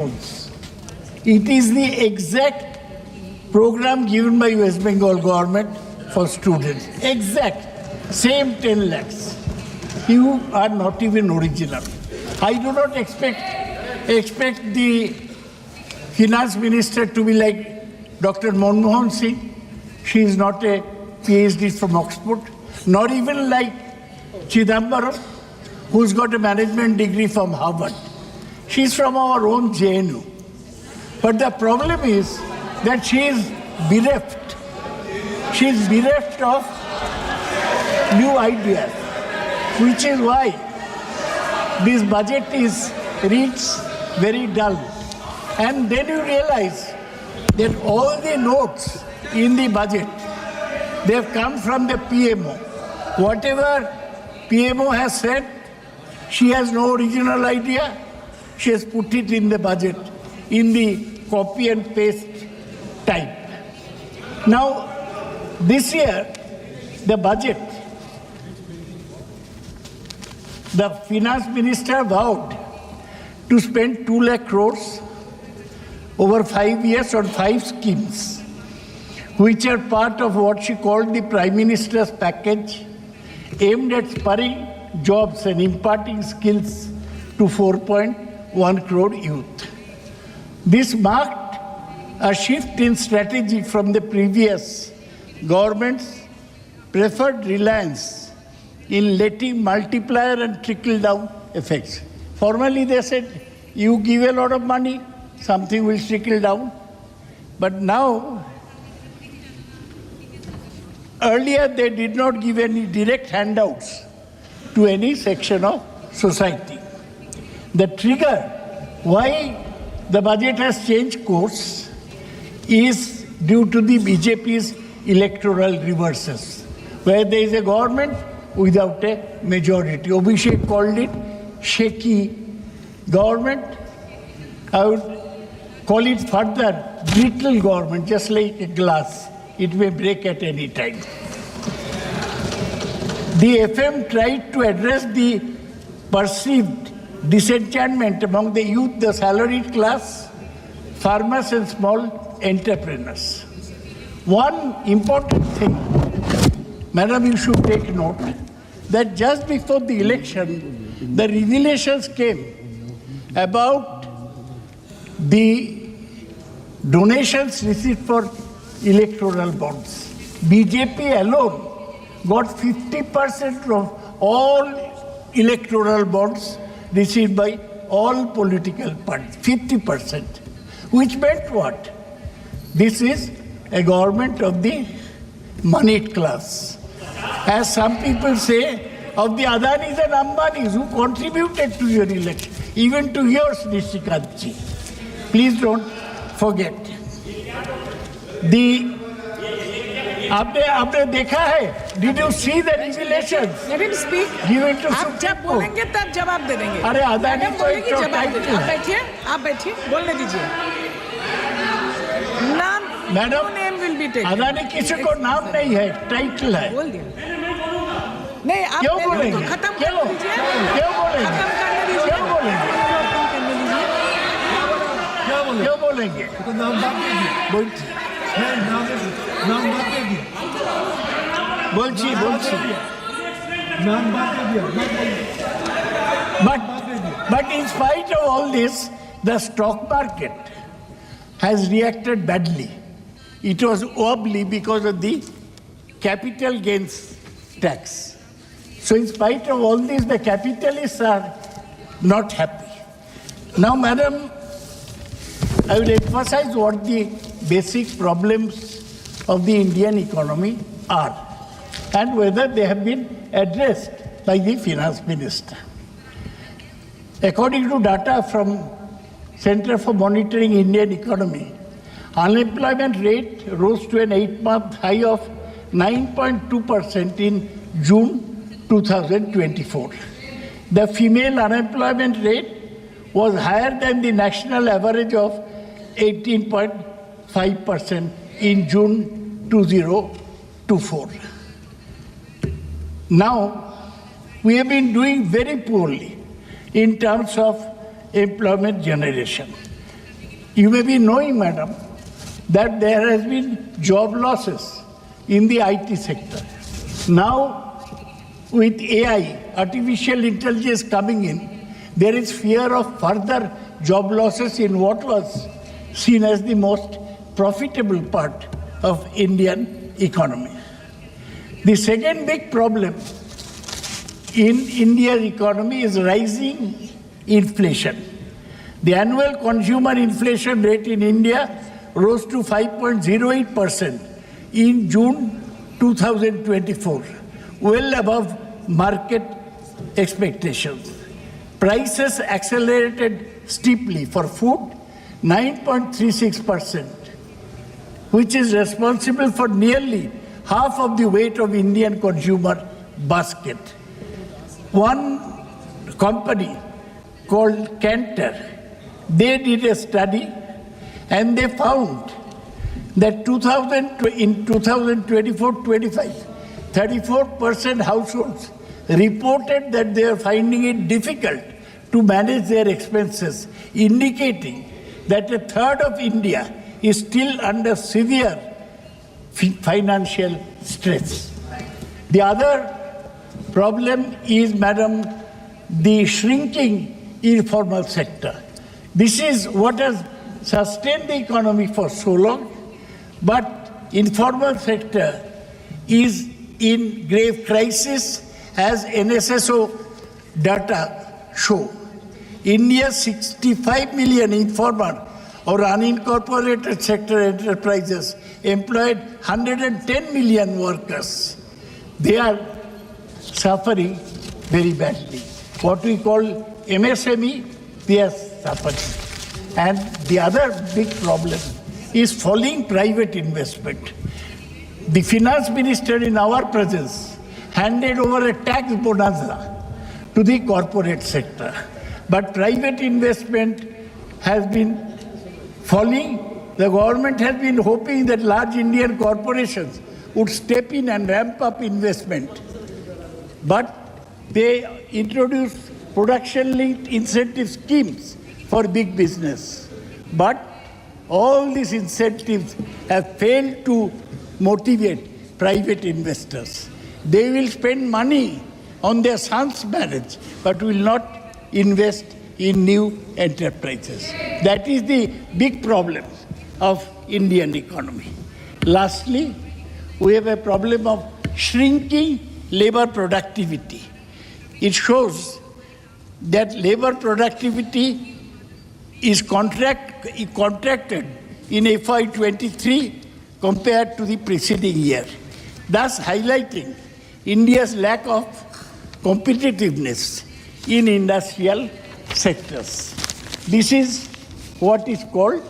It is the exact program given by West Bengal government for students. Exact. Same 10 lakhs. You are not even original. I do not expect the finance minister to be like Dr. Manmohan Singh. She is not a PhD from Oxford. Not even like Chidambaram, who's got a management degree from Harvard. She's from our own JNU. But the problem is that she is bereft. She is bereft of new ideas, which is why this budget reads very dull. And then you realize that all the notes in the budget, they have come from the PMO. Whatever PMO has said, she has no original idea. She has put it in the budget, in the copy and paste type. Now, this year, the budget, the finance minister vowed to spend 2 lakh crores over 5 years on 5 schemes, which are part of what she called the Prime Minister's package, aimed at spurring jobs and imparting skills to 4.1 crore youth. This marked a shift in strategy from the previous government's preferred reliance in letting multiplier and trickle-down effects. Formerly they said, you give a lot of money, something will trickle down. But now, earlier they did not give any direct handouts to any section of society. The trigger why the budget has changed course is due to the BJP's electoral reverses, where there is a government without a majority. Abhishek called it shaky government. I would call it further brittle government, just like a glass. It may break at any time. The FM tried to address the perceived disenchantment among the youth, the salaried class, farmers and small entrepreneurs. One important thing, Madam, you should take note, that just before the election, the revelations came about the donations received for electoral bonds. BJP alone got 50% of all electoral bonds received by all political parties, 50%. Which meant what? This is a government of the moneyed class. As some people say, of the Adanis and Ambanis who contributed to your election, even to yours, Nishikantji. Please don't forget. आपने देखा है? Did you see the revelations? Let him speak. Given to आप जब बोलेंगे तब जवाब दे देंगे. अरे अदानी को एक टाइटल है. आप बैठिए, बोलने दीजिए. नाम, madam, name will be taken. Adani किसी को नाम नहीं है, टाइटल है. बोल दिया. नहीं, आप क्यों बोलेंगे? खत्म कर दीजिए. क्यों बोलेंगे? खत्म करने दीजिए. क्यों बोलेंगे? क्यों बोलेंगे? तो नाम बात कीजिए. बोलছি. नाम बात कीजिए. बोलছি. नाम बात कीजिए. But in spite of all this, the stock market has reacted badly. It was wobbly because of the capital gains tax. So in spite of all this, the capitalists are not happy. Now, Madam, I will emphasize what the basic problems of the Indian economy are and whether they have been addressed by the finance minister. According to data from Center for Monitoring Indian Economy, unemployment rate rose to an 8-month high of 9.2% in June 2024. The female unemployment rate was higher than the national average of 18.5% in June 2024. Now, we have been doing very poorly in terms of employment generation. You may be knowing, madam, that there has been job losses in the IT sector. Now, with AI, artificial intelligence coming in, there is fear of further job losses in what was seen as the most profitable part of Indian economy. The second big problem in India's economy is rising inflation. The annual consumer inflation rate in India rose to 5.08% in June 2024, well above market expectations. Prices accelerated steeply for food, 9.36%, which is responsible for nearly half of the weight of Indian consumer basket. One company called Cantor, they did a study and they found that in 2024-25, 34% households reported that they are finding it difficult to manage their expenses, indicating that a third of India is still under severe financial stress. The other problem is, madam, the shrinking informal sector. This is what has sustained the economy for so long, but informal sector is in grave crisis, as NSSO data show. India's 65 million informal or unincorporated sector enterprises employed 110 million workers. They are suffering very badly. What we call MSME, they are suffering. And the other big problem is falling private investment. The finance minister in our presence handed over a tax bonanza to the corporate sector. But private investment has been falling. The government has been hoping that large Indian corporations would step in and ramp up investment. But they introduced production-linked incentive schemes for big business. But all these incentives have failed to motivate private investors. They will spend money on their son's marriage, but will not invest in new enterprises. That is the big problem of Indian economy. Lastly, we have a problem of shrinking labor productivity. It shows that labor productivity is contracted in FY23 compared to the preceding year, thus highlighting India's lack of competitiveness in industrial sectors. This is what is called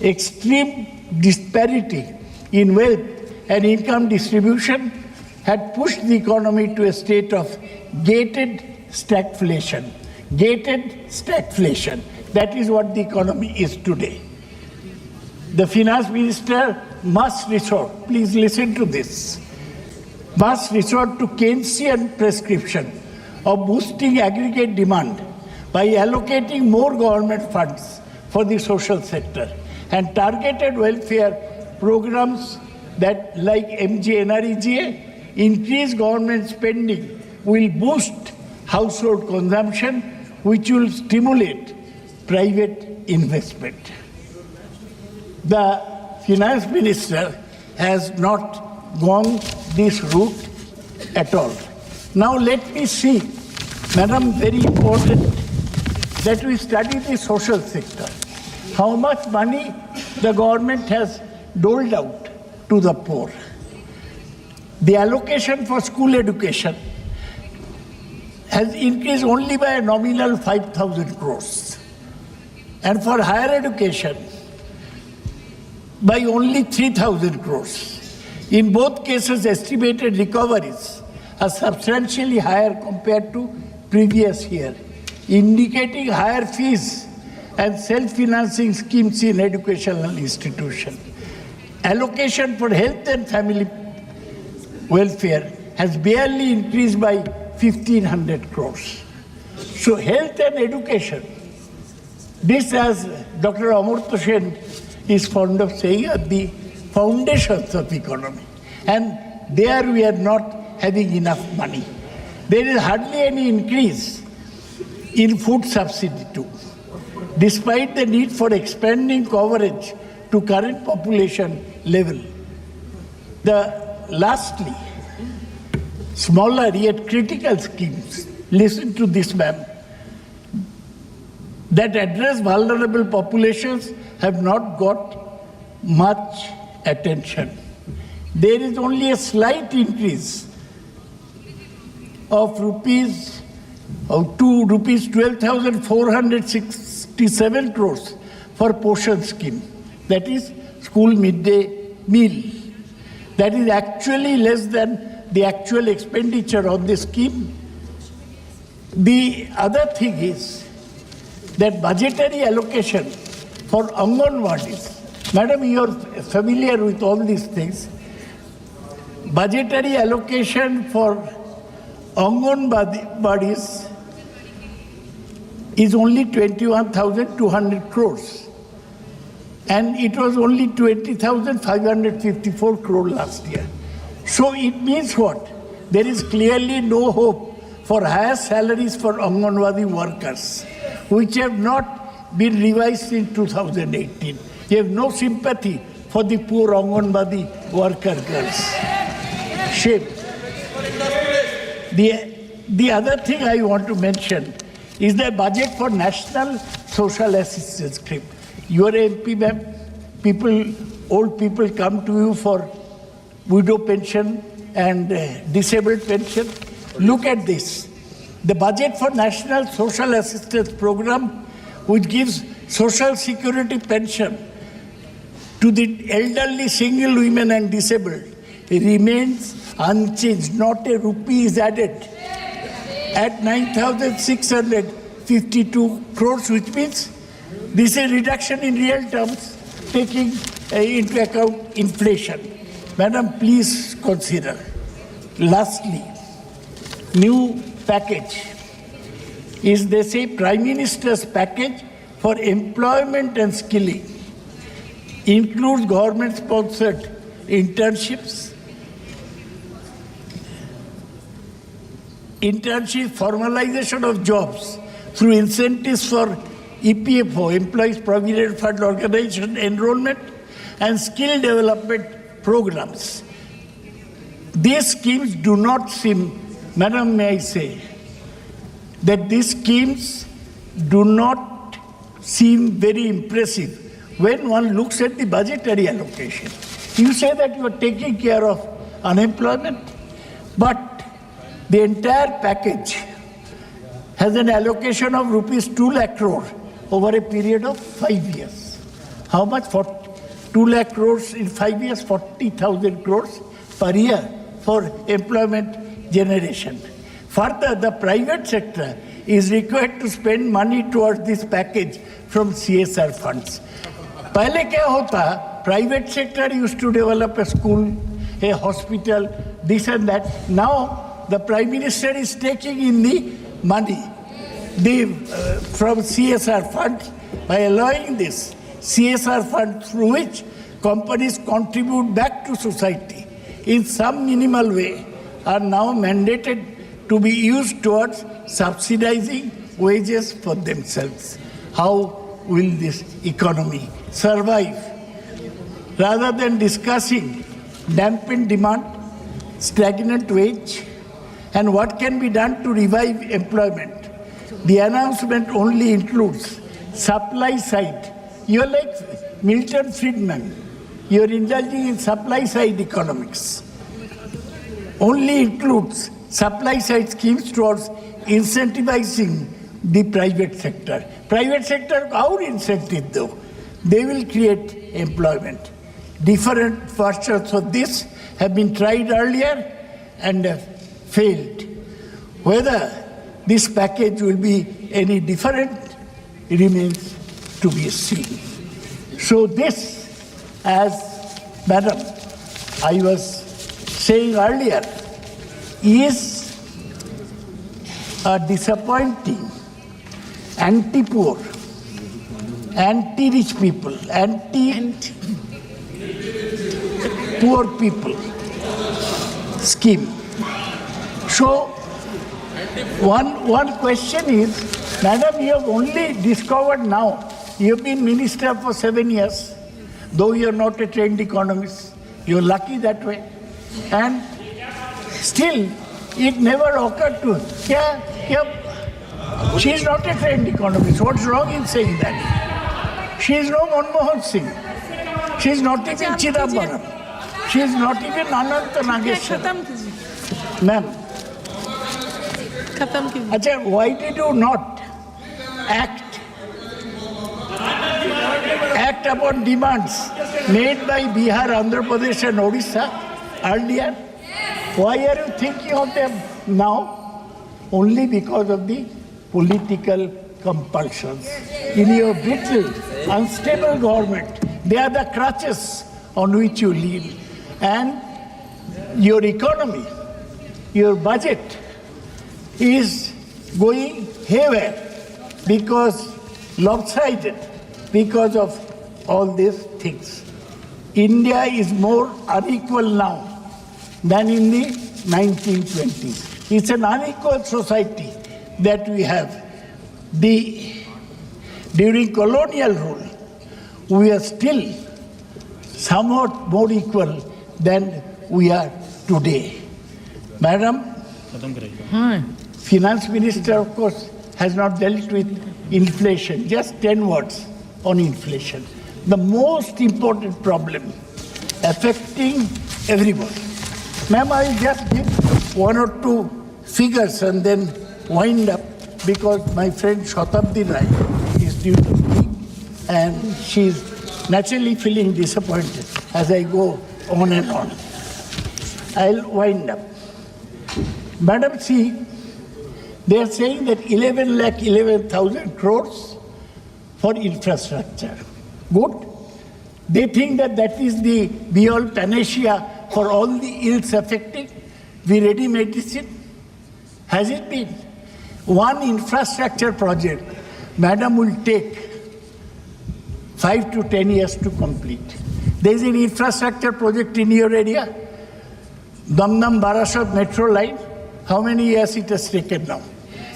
extreme disparity in wealth and income distribution had pushed the economy to a state of gated stagflation. Gated stagflation. That is what the economy is today. The finance minister must resort, please listen to this, must resort to Keynesian prescription of boosting aggregate demand by allocating more government funds for the social sector and targeted welfare programs that, like MGNREGA, increase government spending will boost household consumption, which will stimulate private investment. The finance minister has not gone this route at all. Now let me see, madam, very important that we study the social sector. How much money the government has doled out to the poor. The allocation for school education has increased only by a nominal 5,000 crores. And for higher education, by only 3,000 crores. In both cases, estimated recoveries are substantially higher compared to previous year, indicating higher fees and self-financing schemes in educational institutions. Allocation for health and family welfare has barely increased by 1,500 crores. So health and education This, as Dr. Amartya Sen is fond of saying, are the foundations of economy. And there we are not having enough money. There is hardly any increase in food subsidy too, despite the need for expanding coverage to current population level. Lastly, smaller yet critical schemes, listen to this, ma'am, that address vulnerable populations have not got much attention. There is only a slight increase of rupees 12,467 crores for portion scheme, that is school midday meal. That is actually less than the actual expenditure on this scheme. The other thing is that budgetary allocation for Anganwadis. Madam, you are familiar with all these things. Budgetary allocation for Anganwadis is only 21,200 crores. And it was only 20,554 crore last year. So it means what? There is clearly no hope for higher salaries for Anganwadi workers, which have not been revised in 2018. You have no sympathy for the poor Anganwadi worker girls. Shame. The other thing I want to mention is the budget for National Social Assistance Scheme. You are MP, ma'am. Old people come to you for widow pension and disabled pension. Look at this. The budget for National Social Assistance Program, which gives social security pension to the elderly, single women and disabled, remains unchanged. Not a rupee is added at 9,652 crores, which means this is a reduction in real terms, taking into account inflation. Madam, please consider. Lastly, new package is, they say, Prime Minister's package for employment and skilling. Includes government-sponsored internships, formalization of jobs through incentives for EPFO, Employees Provident Fund Organization enrollment, and skill development programs. These schemes do not seem, Madam, may I say, that these schemes do not seem very impressive when one looks at the budgetary allocation. You say that you are taking care of unemployment, but the entire package has an allocation of rupees 2 lakh crore over a period of 5 years. How much? For 2 lakh crores in 5 years, 40,000 crores per year for employment generation. Further, the private sector is required to spend money towards this package from CSR funds. पहले क्या होता, private sector used to develop a school, a hospital, this and that. Now the Prime Minister is taking in the money from CSR funds by allowing this CSR fund through which companies contribute back to society in some minimal way are now mandated to be used towards subsidizing wages for themselves. How will this economy survive? Rather than discussing dampened demand, stagnant wage, and what can be done to revive employment, the announcement only includes supply side. You're like Milton Friedman. You're indulging in supply side economics. Only includes supply side schemes towards incentivizing the private sector. Private sector, our incentive though, they will create employment. Different versions of this have been tried earlier and have failed. Whether this package will be any different remains to be seen. So this, as Madam, I was saying earlier, is a disappointing, anti-poor, anti-rich people, anti-poor people scheme. So, one question is, Madam, you have only discovered now, you have been minister for 7 years, though you are not a trained economist. You are lucky that way. And still, it never occurred to her. She is not a trained economist. What's wrong in saying that? She is no Manmohan Singh. She is not even Chidambaram. She is not even Ananta Nageshwar. खत्म कीजिए Ma'am, खत्म कीजिए Acha, why did you not act upon demands made by Bihar, Andhra Pradesh and Odisha earlier? Why are you thinking of them now? Only because of the political compulsions. In your brittle, unstable government, they are the crutches on which you live. And your economy, your budget is going haywire because lopsided because of all these things. India is more unequal now than in the 1920s. It's an unequal society that we have. During colonial rule, we are still somewhat more equal than we are today. Madam, Finance Minister, of course, has not dealt with inflation. Just 10 words on inflation. The most important problem affecting everyone. Ma'am, I will just give one or two figures and then wind up because my friend Shatabdi Rai is due to speak and she is naturally feeling disappointed as I go on and on. I'll wind up. Madam, see, they are saying that 11,11,000 crores for infrastructure. Good. They think that that is the be-all panacea for all the ills affecting the ready medicine. Has it been? One infrastructure project, Madam, will take 5 to 10 years to complete. There is an infrastructure project in your area, Damdam Barasat metro line. How many years it has taken now?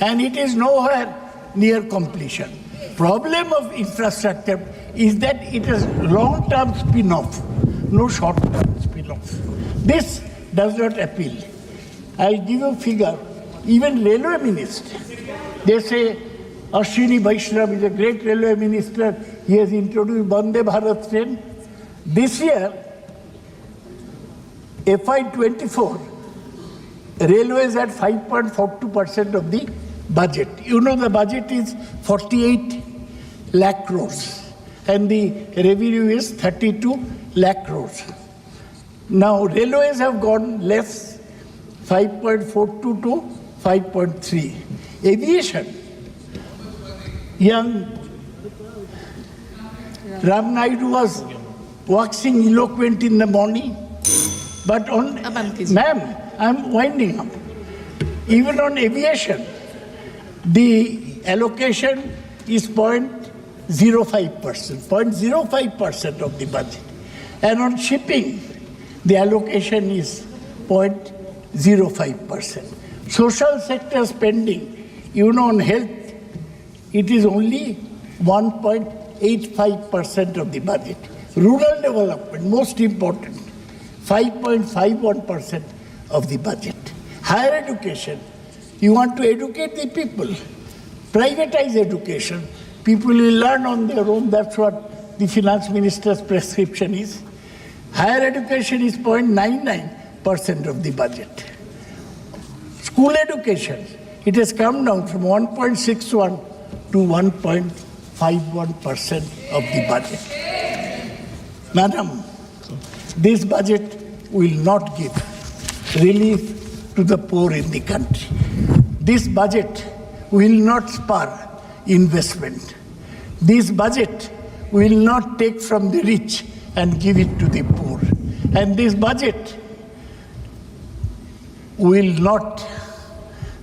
And it is nowhere near completion. Problem of infrastructure is that it is long-term spin-off, no short-term spin-off. This does not appeal. I'll give a figure. Even railway minister, they say Ashwini Vaishnav is a great railway minister. He has introduced Vande Bharat train. This year, FY24, railways at 5.42% of the budget. You know the budget is 48 lakh crores and the revenue is 32 lakh crores. Now railways have gone less, 5.42 to 5.3. Aviation, young Ram Naidu was waxing eloquent in the morning, but on, ma'am, I'm winding up. Even on aviation, the allocation is 0.05%, 0.05% of the budget. And on shipping, the allocation is 0.05%. Social sector spending, you know, on health, it is only 1.85% of the budget. Rural development, most important, 5.51% of the budget. Higher education, you want to educate the people, privatize education. People will learn on their own, that's what the finance minister's prescription is. Higher education is 0.99% of the budget. School education, it has come down from 1.61 to 1.51% of the budget. Madam, this budget will not give relief to the poor in the country. This budget will not spur investment. This budget will not take from the rich and give it to the poor. And this budget will not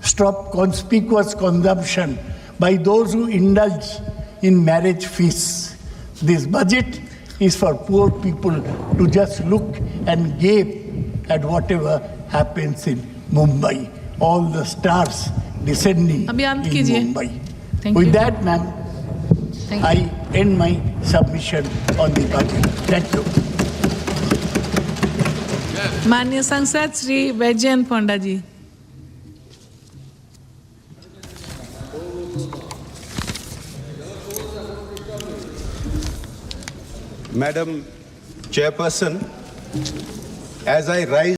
stop conspicuous consumption by those who indulge in marriage feasts. This budget is for poor people to just look and gape at whatever happens in Mumbai. All the stars descending अभी अंत in कीजिए. Mumbai. Thank With you. that, ma'am, Thank you. I end my submission on the budget. Thank you. माननीय सांसद श्री वैजयंत पंडा जी. Madam Chairperson, as I rise